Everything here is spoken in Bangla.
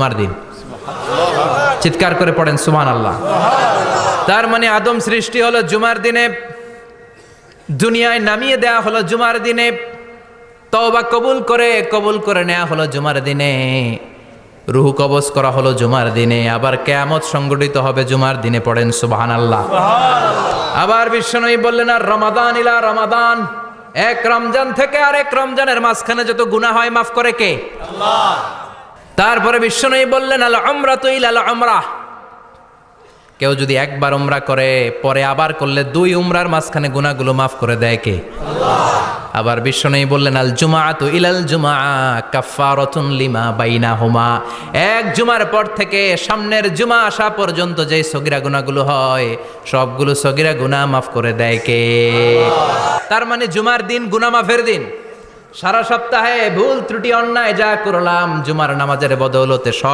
জুমার দিন চিৎকার করে পড়েন সুবহানাল্লাহ। তার মানে আদম সৃষ্টি হলো জুমার দিনে, দুনিয়ায় নামিয়ে দেয়া হলো জুমার দিনে, তওবা কবুল করে নেওয়া হলো জুমার দিনে, রূহ কবজ করা হলো জুমার দিনে, আবার কিয়ামত সংগঠিত হবে জুমার দিনে। পড়েন সুবহানাল্লাহ। আবার বিশ্বনবী বললেন, আর রমাদান ইলা রমাদান, এক রমজান থেকে আরেক রমজানের মাঝখানে যত গুনাহ হয় মাফ করে কে? আল্লাহ। তারপরে বিশ্বনবী বললেন, আল উমরাতু ইলাল উমরাহ, কেউ যদি একবার উমরা করে পরে আবার করলে দুই উমরার মাঝখানে গুনাহগুলো মাফ করে দেয় কে? আল্লাহ। আবার বিশ্বনবী বললেন, আল জুমআতু ইলাল জুমআ কাফফারাতুন লিমা বাইনাহুমা, এক জুমার পর থেকে সামনের জুমা আসা পর্যন্ত যে সগীরা গুনাহগুলো হয় সবগুলো সগীরা গুনাহ মাফ করে দেয় কে? তার মানে জুমার দিন গুনাহ মাফের দিন। সারা সপ্তাহে ভুল ত্রুটি অন্যায় যা করলাম জুমার নামাজের বদৌলতে সব